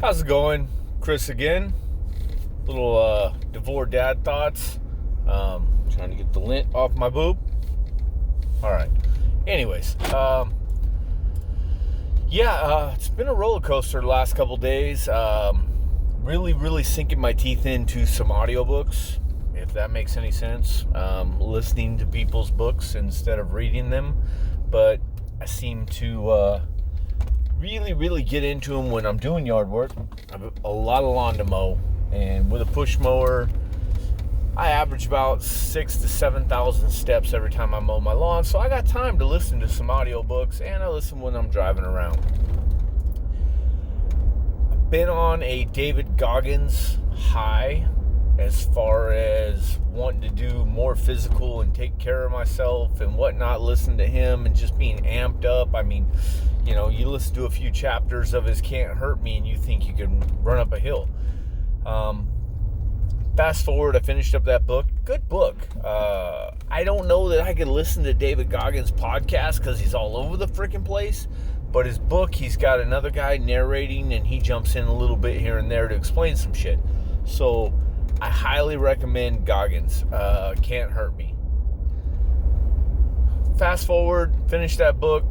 How's it going? Chris again. Little Devore dad thoughts. Trying to get the lint off my boob. Alright. Anyways, it's been a roller coaster the last couple days. Really sinking my teeth into some audiobooks, if that makes any sense. Listening to people's books instead of reading them. But I seem to really get into them when I'm doing yard work. I have a lot of lawn to mow, and with a push mower, I average about 6,000 to 7,000 steps every time I mow my lawn, so I got time to listen to some audiobooks, and I listen when I'm driving around. I've been on a David Goggins high as far as wanting to do more physical and take care of myself and whatnot, listen to him and just being amped up. I mean, you listen to a few chapters of his Can't Hurt Me and you think you can run up a hill. Fast forward, I finished up that book. Good book. I don't know that I could listen to David Goggins' podcast because he's all over the freaking place. But his book, he's got another guy narrating and he jumps in a little bit here and there to explain some shit. So I highly recommend Goggins. Can't Hurt Me. Fast forward, finished that book.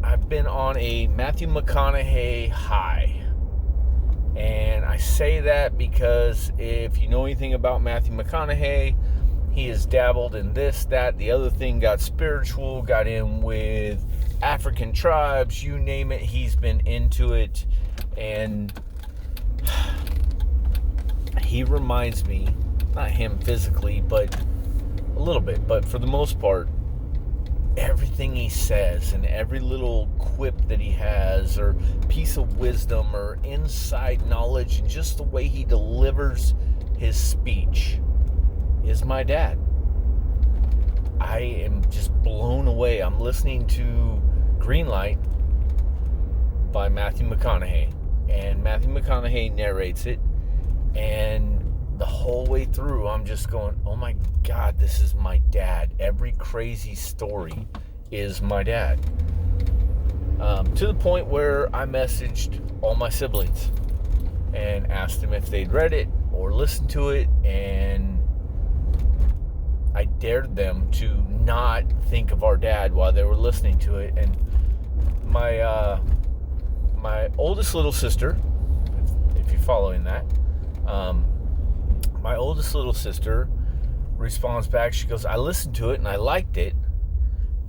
I've been on a Matthew McConaughey high. And I say that because if you know anything about Matthew McConaughey, he has dabbled in this, that, the other thing, got spiritual, got in with African tribes, you name it, he's been into it. And he reminds me, not him physically, but a little bit, but for the most part, everything he says and every little quip that he has or piece of wisdom or inside knowledge and just the way he delivers his speech is my dad. I am just blown away. I'm listening to Greenlight by Matthew McConaughey, and Matthew McConaughey narrates it, and the whole way through, I'm just going, oh my God, this is my dad. Every crazy story is my dad. To the point where I messaged all my siblings and asked them if they'd read it or listened to it, and I dared them to not think of our dad while they were listening to it. And my oldest little sister, if you're following that, my oldest little sister responds back. She goes, I listened to it and I liked it,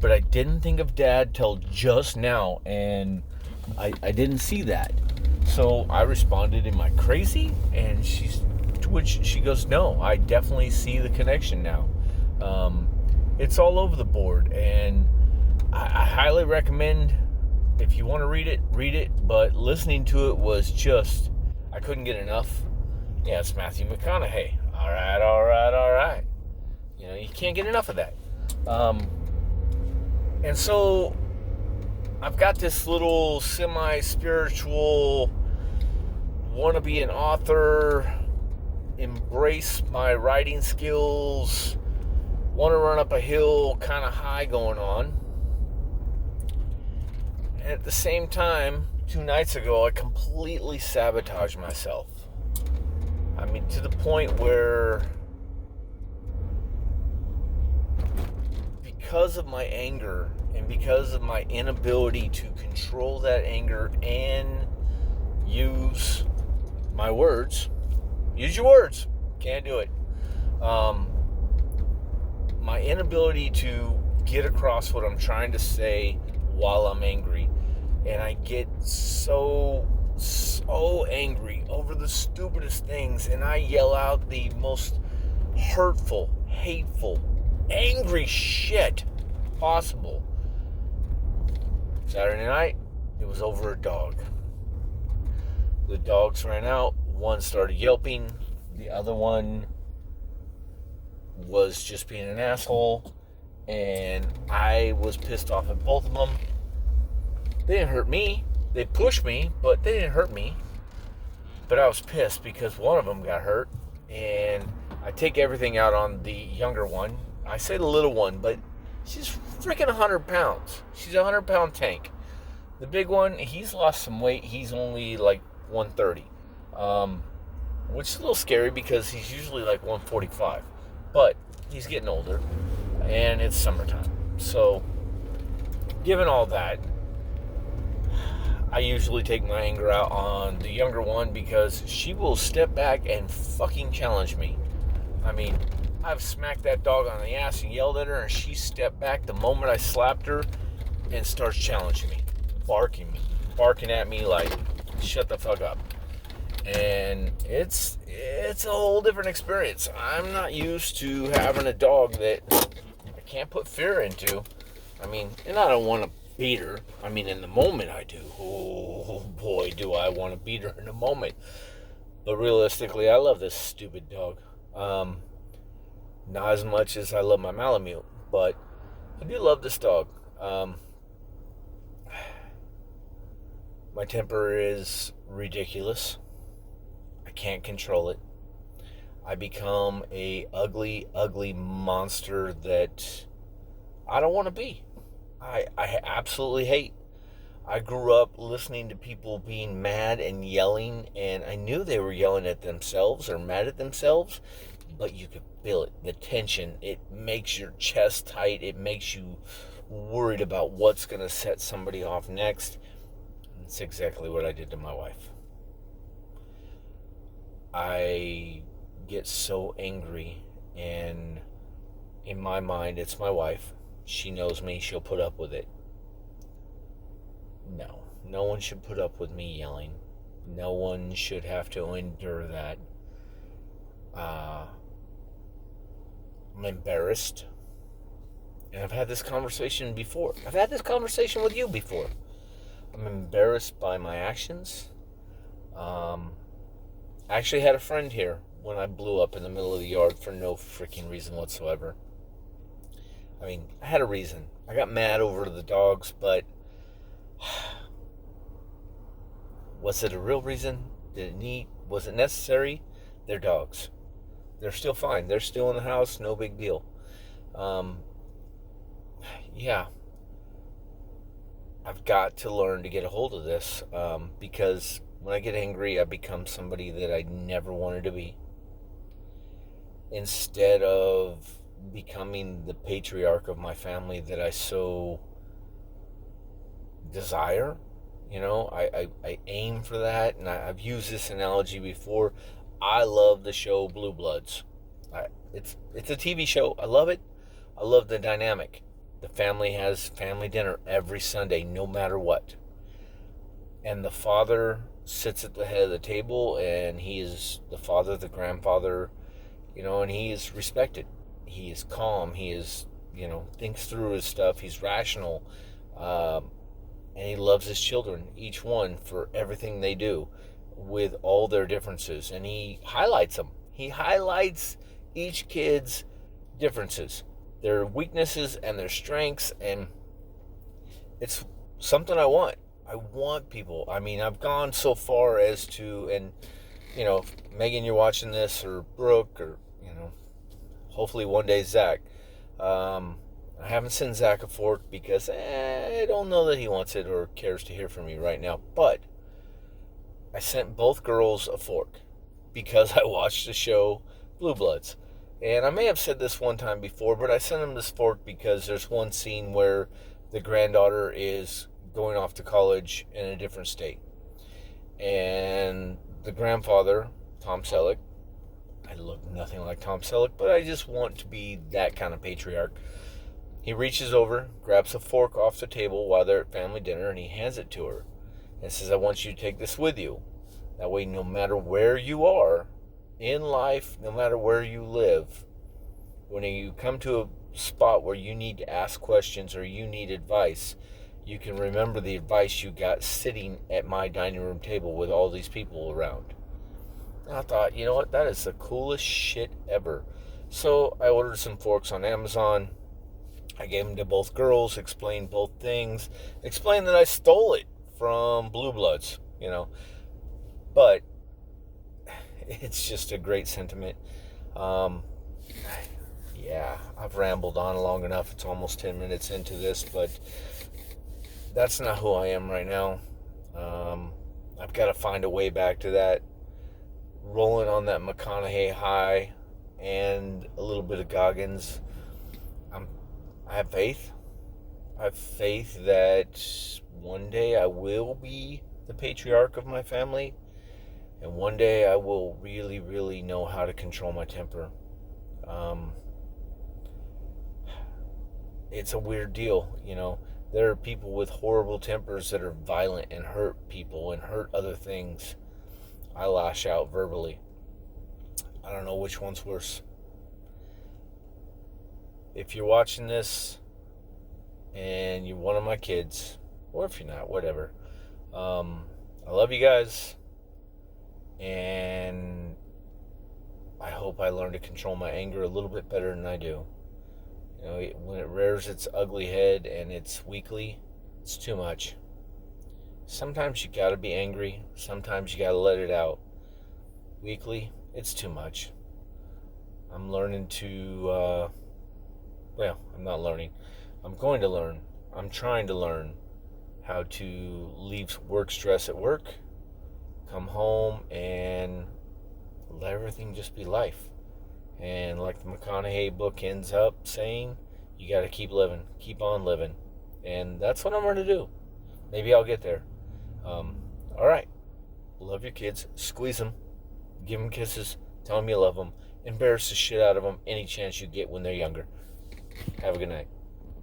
but I didn't think of Dad till just now, and I didn't see that. So I responded, am I crazy? And to which she goes, no, I definitely see the connection now. It's all over the board, and I highly recommend, if you want to read it, but listening to it was just, I couldn't get enough. Yeah, it's Matthew McConaughey. All right. You can't get enough of that. And so I've got this little semi-spiritual, want to be an author, embrace my writing skills, want to run up a hill kind of high going on. And at the same time, 2 nights ago, I completely sabotaged myself. I mean, to the point where, because of my anger and because of my inability to control that anger and use my words, use your words, can't do it. My inability to get across what I'm trying to say while I'm angry, and I get so angry over the stupidest things, and I yell out the most hurtful, hateful, angry shit possible. Saturday night, it was over a dog. The dogs ran out. One started yelping. The other one was just being an asshole, and I was pissed off at both of them. They didn't hurt me. They pushed me, but they didn't hurt me. But I was pissed because one of them got hurt, and I take everything out on the younger one. I say the little one, but she's freaking 100 pounds. She's a 100-pound tank. The big one, he's lost some weight. He's only like 130. which is a little scary because he's usually like 145. But he's getting older, and it's summertime. So, given all that, I usually take my anger out on the younger one because she will step back and fucking challenge me. I mean, I've smacked that dog on the ass and yelled at her, and she stepped back the moment I slapped her and starts challenging me, barking at me like, shut the fuck up. And it's a whole different experience. I'm not used to having a dog that I can't put fear into. I mean, and I don't want to beat her. I mean, in the moment I do. Oh boy, do I want to beat her in the moment. But realistically, I love this stupid dog. Not as much as I love my Malamute, but I do love this dog. My temper is ridiculous. I can't control it. I become a ugly, ugly monster that I don't want to be. I absolutely hate. I grew up listening to people being mad and yelling, and I knew they were yelling at themselves or mad at themselves, but you could feel it. The tension, it makes your chest tight. It makes you worried about what's going to set somebody off next. That's exactly what I did to my wife. I get so angry, and in my mind, it's my wife. She knows me. She'll put up with it. No one should put up with me yelling. No one should have to endure that. I'm embarrassed. And I've had this conversation before. I've had this conversation with you before. I'm embarrassed by my actions. I actually had a friend here when I blew up in the middle of the yard for no freaking reason whatsoever. I mean, I had a reason. I got mad over the dogs, but was it a real reason? Was it necessary? They're dogs. They're still fine. They're still in the house. No big deal. Yeah. I've got to learn to get a hold of this because when I get angry, I become somebody that I never wanted to be. Instead of becoming the patriarch of my family that I so desire, I aim for that, and I've used this analogy before. I love the show Blue Bloods. It's a TV show. I love it. I love the dynamic. The family has family dinner every Sunday, no matter what. And the father sits at the head of the table, and he is the father, the grandfather, and he is respected. He is calm. He is, thinks through his stuff. He's rational. And he loves his children, each one, for everything they do with all their differences. And he highlights them. He highlights each kid's differences, their weaknesses and their strengths. And it's something I want. I want people. I mean, I've gone so far as to, and, Megan, you're watching this, or Brooke, or, hopefully one day Zach. I haven't sent Zach a fork because I don't know that he wants it or cares to hear from me right now. But I sent both girls a fork because I watched the show Blue Bloods. And I may have said this one time before, but I sent them this fork because there's one scene where the granddaughter is going off to college in a different state. And the grandfather, Tom Selleck, I look nothing like Tom Selleck, but I just want to be that kind of patriarch. He reaches over, grabs a fork off the table while they're at family dinner, and he hands it to her and says, I want you to take this with you. That way, no matter where you are in life, no matter where you live, when you come to a spot where you need to ask questions or you need advice, you can remember the advice you got sitting at my dining room table with all these people around. And I thought, you know what, that is the coolest shit ever. So I ordered some forks on Amazon. I gave them to both girls, explained both things, explained that I stole it from Blue Bloods, But it's just a great sentiment. Yeah, I've rambled on long enough. It's almost 10 minutes into this, but that's not who I am right now. I've got to find a way back to that. rolling on that McConaughey high and a little bit of Goggins. I have faith. I have faith that one day I will be the patriarch of my family, and one day I will really, really know how to control my temper. Um, it's a weird deal, you know. There are people with horrible tempers that are violent and hurt people and hurt other things. I lash out verbally. I don't know which one's worse. If you're watching this and you're one of my kids, or if you're not, whatever. I love you guys, and I hope I learn to control my anger a little bit better than I do. You know, when it rears its ugly head and it's weakly, it's too much. Sometimes you gotta be angry. Sometimes you gotta let it out. Weakly, it's too much. I'm learning to, I'm not learning. I'm going to learn. I'm trying to learn how to leave work stress at work, come home, and let everything just be life. And like the McConaughey book ends up saying, you got to keep living, keep on living. And that's what I'm going to do. Maybe I'll get there. All right. Love your kids. Squeeze them. Give them kisses. Tell them you love them. Embarrass the shit out of them any chance you get when they're younger. Have a good night.